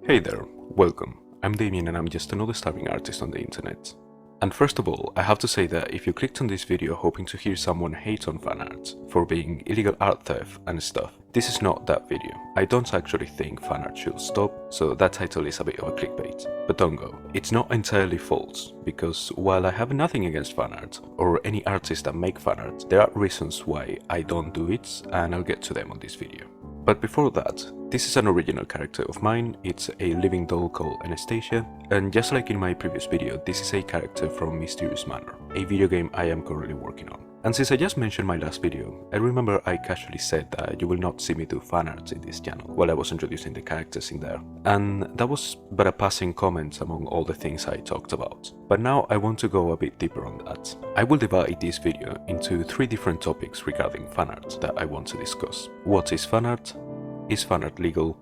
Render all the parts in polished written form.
Hey there, welcome. I'm Damien and I'm just another starving artist on the internet. And first of all, I have to say that if you clicked on this video hoping to hear someone hate on fan art for being illegal art theft and stuff, this is not that video. I don't actually think fan art should stop, so that title is a bit of a clickbait. But don't go. It's not entirely false, because while I have nothing against fan art, or any artists that make fan art, there are reasons why I don't do it, and I'll get to them on this video. But before that, this is an original character of mine. It's a living doll called Anastasia, and just like in my previous video, this is a character from Mysterious Manor, a video game I am currently working on. And since I just mentioned my last video, I remember I casually said that you will not see me do fan art in this channel while I was introducing the characters in there. And that was but a passing comment among all the things I talked about. But now I want to go a bit deeper on that. I will divide this video into 3 different topics regarding fan art that I want to discuss. What is fan art? Is fan art legal?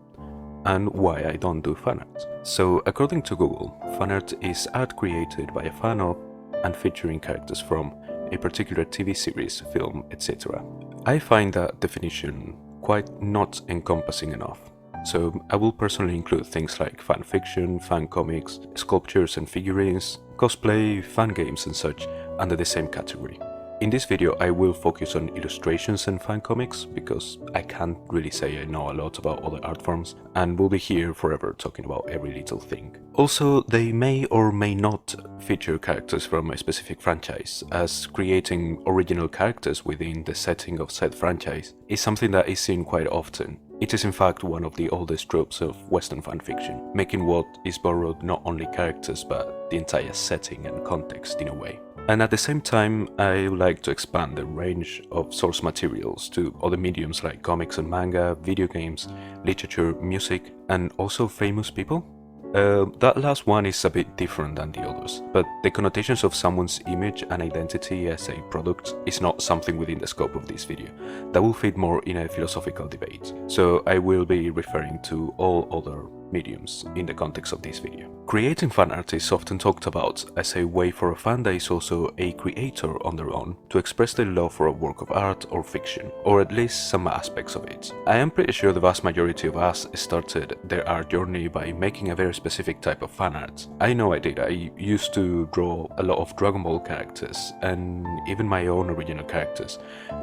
And why I don't do fan art. So according to Google, fan art is art created by a fan of and featuring characters from a particular TV series, film, etc. I find that definition quite not encompassing enough. So I will personally include things like fan fiction, fan comics, sculptures and figurines, cosplay, fan games and such under the same category. In this video I will focus on illustrations and fan comics because I can't really say I know a lot about other art forms and will be here forever talking about every little thing. Also, they may or may not feature characters from a specific franchise, as creating original characters within the setting of said franchise is something that is seen quite often. It is in fact one of the oldest tropes of Western fanfiction, making what is borrowed not only characters but the entire setting and context in a way. And at the same time, I would like to expand the range of source materials to other mediums like comics and manga, video games, literature, music, and also famous people. That last one is a bit different than the others, but the connotations of someone's image and identity as a product is not something within the scope of this video. That will fit more in a philosophical debate, so I will be referring to all other mediums in the context of this video. Creating fan art is often talked about as a way for a fan that is also a creator on their own to express their love for a work of art or fiction, or at least some aspects of it. I am pretty sure the vast majority of us started their art journey by making a very specific type of fan art. I know I did. I used to draw a lot of Dragon Ball characters and even my own original characters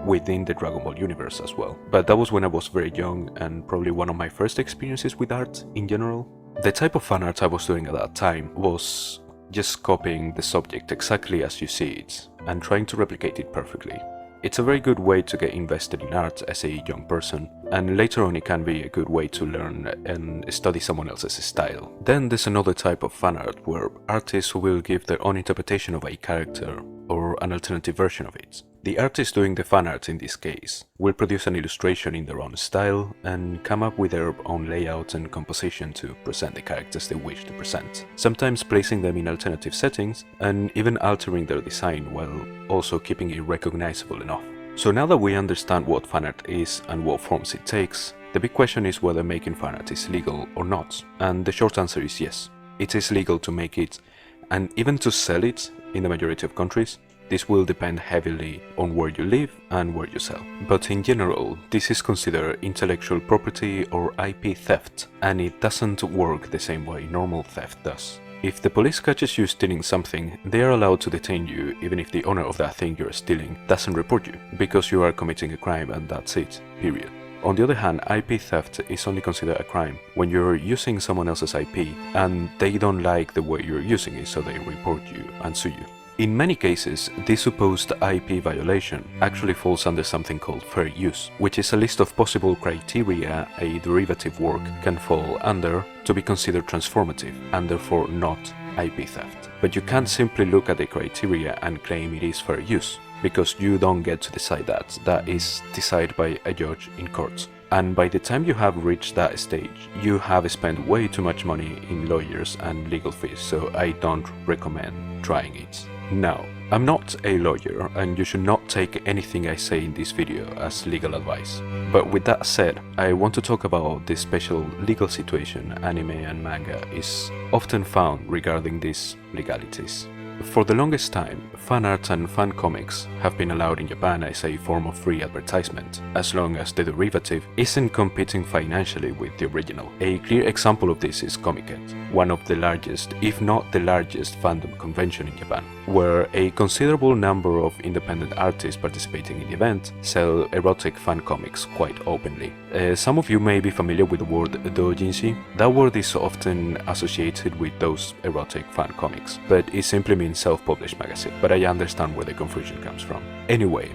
within the Dragon Ball universe as well. But that was when I was very young and probably one of my first experiences with art in general. The type of fan art I was doing at that time was just copying the subject exactly as you see it and trying to replicate it perfectly. It's a very good way to get invested in art as a young person, and later on it can be a good way to learn and study someone else's style. Then there's another type of fan art where artists will give their own interpretation of a character or an alternative version of it. The artist doing the fan art in this case will produce an illustration in their own style and come up with their own layout and composition to present the characters they wish to present, sometimes placing them in alternative settings and even altering their design while also keeping it recognizable enough. So now that we understand what fan art is and what forms it takes, the big question is whether making fan art is legal or not, and the short answer is yes. It is legal to make it and even to sell it in the majority of countries. This will depend heavily on where you live and where you sell. But in general, this is considered intellectual property or IP theft, and it doesn't work the same way normal theft does. If the police catches you stealing something, they are allowed to detain you even if the owner of that thing you're stealing doesn't report you, because you are committing a crime and that's it, period. On the other hand, IP theft is only considered a crime when you're using someone else's IP and they don't like the way you're using it, so they report you and sue you. In many cases, this supposed IP violation actually falls under something called fair use, which is a list of possible criteria a derivative work can fall under to be considered transformative and therefore not IP theft. But you can't simply look at the criteria and claim it is fair use, because you don't get to decide that. That is decided by a judge in court. And by the time you have reached that stage, you have spent way too much money in lawyers and legal fees, so I don't recommend trying it. Now, I'm not a lawyer and you should not take anything I say in this video as legal advice. But with that said, I want to talk about the special legal situation anime and manga is often found regarding these legalities. For the longest time, fan art and fan comics have been allowed in Japan as a form of free advertisement, as long as the derivative isn't competing financially with the original. A clear example of this is Comiket, one of the largest, if not the largest, fandom convention in Japan, where a considerable number of independent artists participating in the event sell erotic fan comics quite openly. Some of you may be familiar with the word doujinshi. That word is often associated with those erotic fan comics, but it simply means self-published magazine, but I understand where the confusion comes from. Anyway,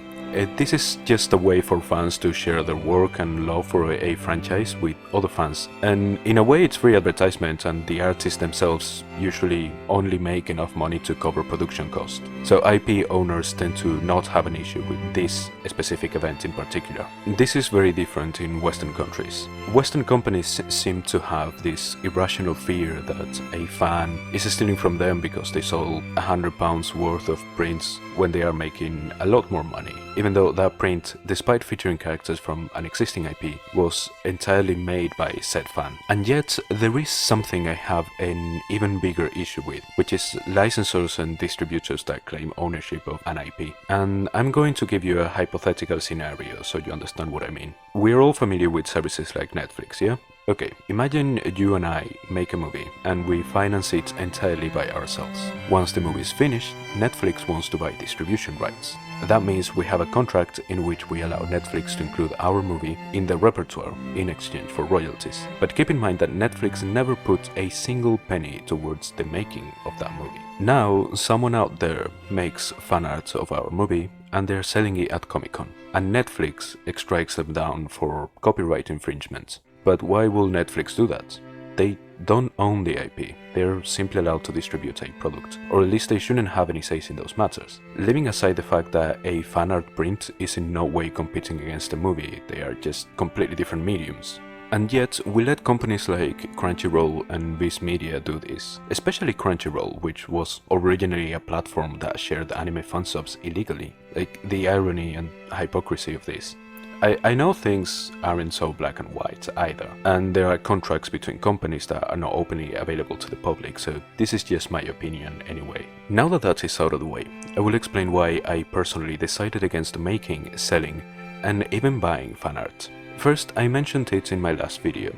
this is just a way for fans to share their work and love for a franchise with other fans, and in a way it's free advertisement, and the artists themselves usually only make enough money to cover production costs. So IP owners tend to not have an issue with this specific event in particular. This is very different in Western countries. Western companies seem to have this irrational fear that a fan is stealing from them because they sold £100 worth of prints when they are making a lot more money, even though that print, despite featuring characters from an existing IP, was entirely made by said fan. And yet, there is something I have an even bigger issue with, which is licensors and distributors that claim ownership of an IP. And I'm going to give you a hypothetical scenario so you understand what I mean. We're all familiar with services like Netflix, yeah? Okay, imagine you and I make a movie and we finance it entirely by ourselves. Once the movie is finished, Netflix wants to buy distribution rights. That means we have a contract in which we allow Netflix to include our movie in the repertoire in exchange for royalties. But keep in mind that Netflix never put a single penny towards the making of that movie. Now, someone out there makes fan art of our movie and they're selling it at Comic-Con, and Netflix strikes them down for copyright infringement. But why will Netflix do that? They don't own the IP, they're simply allowed to distribute a product, or at least they shouldn't have any say in those matters. Leaving aside the fact that a fan art print is in no way competing against a movie, they are just completely different mediums. And yet, we let companies like Crunchyroll and Viz Media do this, especially Crunchyroll, which was originally a platform that shared anime fansubs illegally. Like, the irony and hypocrisy of this. I know things aren't so black and white either, and there are contracts between companies that are not openly available to the public, so this is just my opinion anyway. Now that that is out of the way, I will explain why I personally decided against making, selling, and even buying fan art. First, I mentioned it in my last video,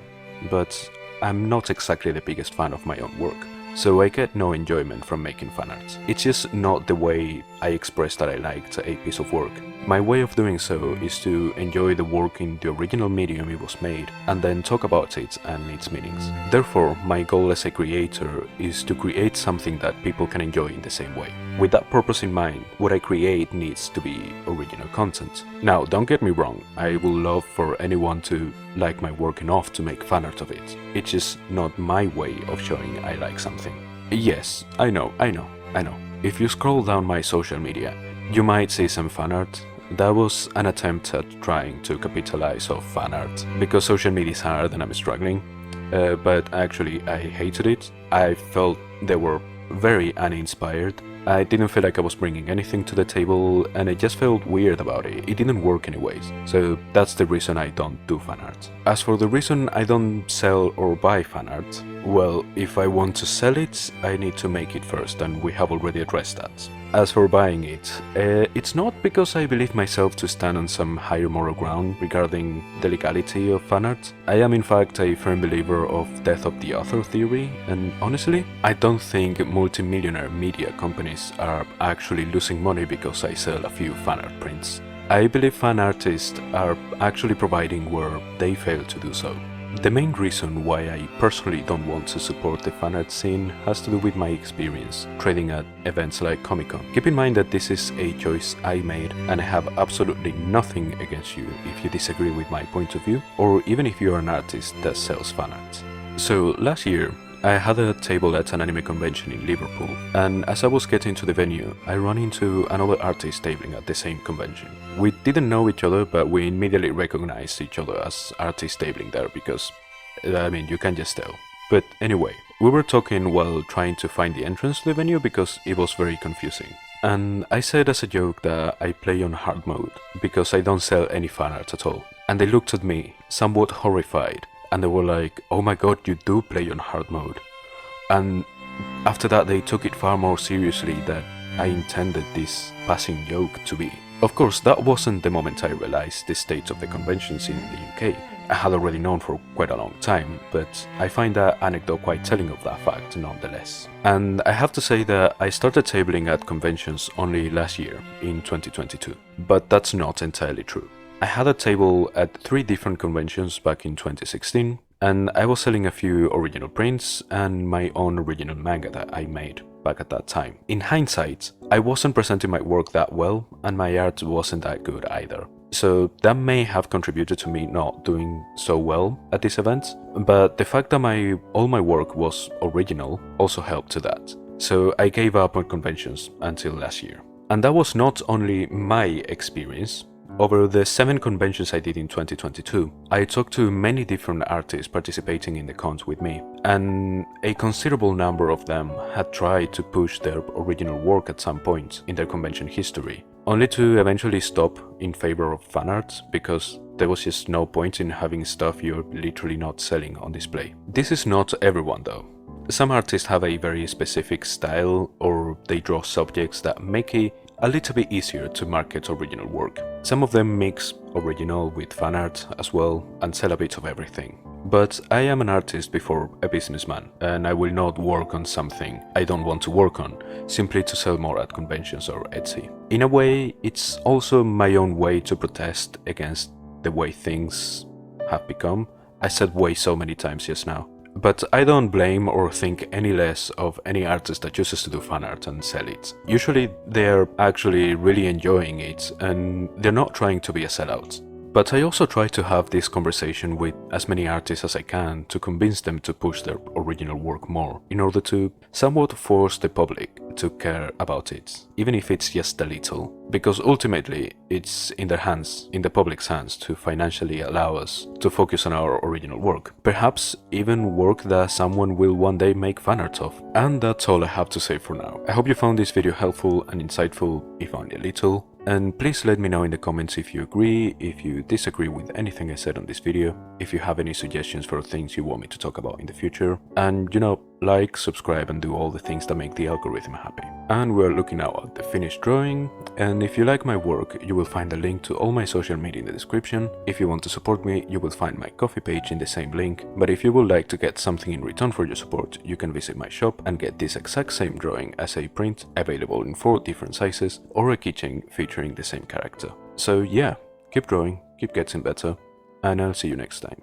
but I'm not exactly the biggest fan of my own work, so I get no enjoyment from making fan art. It's just not the way I express that I liked a piece of work. My way of doing so is to enjoy the work in the original medium it was made, and then talk about it and its meanings. Therefore, my goal as a creator is to create something that people can enjoy in the same way. With that purpose in mind, what I create needs to be original content. Now, don't get me wrong, I would love for anyone to like my work enough to make fan art of it. It's just not my way of showing I like something. Yes, I know. If you scroll down my social media, you might see some fan art. That was an attempt at trying to capitalize off fan art, because social media is hard and I'm struggling, but actually I hated it. I felt they were very uninspired. I didn't feel like I was bringing anything to the table, and I just felt weird about it. It didn't work anyways, so that's the reason I don't do fan art. As for the reason I don't sell or buy fan art, well, if I want to sell it, I need to make it first, and we have already addressed that. As for buying it, it's not because I believe myself to stand on some higher moral ground regarding the legality of fan art. I am in fact a firm believer of death of the author theory, and honestly, I don't think multi-millionaire media companies are actually losing money because I sell a few fan art prints. I believe fan artists are actually providing where they fail to do so. The main reason why I personally don't want to support the fan art scene has to do with my experience trading at events like Comic-Con. Keep in mind that this is a choice I made, and I have absolutely nothing against you if you disagree with my point of view, or even if you are an artist that sells fan art. So last year, I had a table at an anime convention in Liverpool, and as I was getting to the venue, I ran into another artist tabling at the same convention. We didn't know each other, but we immediately recognized each other as artists tabling there because, you can just tell. But anyway, we were talking while trying to find the entrance to the venue because it was very confusing. And I said as a joke that I play on hard mode because I don't sell any fan art at all. And they looked at me, somewhat horrified, and they were like, "Oh my god, you do play on hard mode." And After that, they took it far more seriously than I intended this passing joke to be. Of course, that wasn't the moment I realized the state of the conventions in the UK. I had already known for quite a long time, but I find that anecdote quite telling of that fact nonetheless. And I have to say that I started tabling at conventions only last year, in 2022. But that's not entirely true. I had a table at 3 different conventions back in 2016, and I was selling a few original prints and my own original manga that I made back at that time. In hindsight, I wasn't presenting my work that well, and my art wasn't that good either. So that may have contributed to me not doing so well at this event, but the fact that all my work was original also helped to that. So I gave up on conventions until last year. And that was not only my experience. Over the 7 conventions I did in 2022, I talked to many different artists participating in the cons with me, and a considerable number of them had tried to push their original work at some point in their convention history, only to eventually stop in favor of fan art because there was just no point in having stuff you're literally not selling on display. This is not everyone though. Some artists have a very specific style, or they draw subjects that make it a little bit easier to market original work. Some of them mix original with fan art as well and sell a bit of everything. But I am an artist before a businessman, and I will not work on something I don't want to work on simply to sell more at conventions or Etsy. In a way, it's also my own way to protest against the way things have become. I said way so many times just now. But I don't blame or think any less of any artist that chooses to do fan art and sell it. Usually they're actually really enjoying it and they're not trying to be a sellout. But I also try to have this conversation with as many artists as I can to convince them to push their original work more, in order to somewhat force the public to care about it, even if it's just a little. Because ultimately, it's in their hands, in the public's hands, to financially allow us to focus on our original work. Perhaps even work that someone will one day make fan art of. And that's all I have to say for now. I hope you found this video helpful and insightful, if only a little. And please let me know in the comments if you agree, if you disagree with anything I said on this video, if you have any suggestions for things you want me to talk about in the future, and like, subscribe and do all the things that make the algorithm happy. And we're looking now at the finished drawing, and if you like my work, you will find a link to all my social media in the description. If you want to support me, you will find my Ko-fi page in the same link, but if you would like to get something in return for your support, you can visit my shop and get this exact same drawing as a print, available in 4 different sizes, or a keychain featuring the same character. So yeah, keep drawing, keep getting better, and I'll see you next time.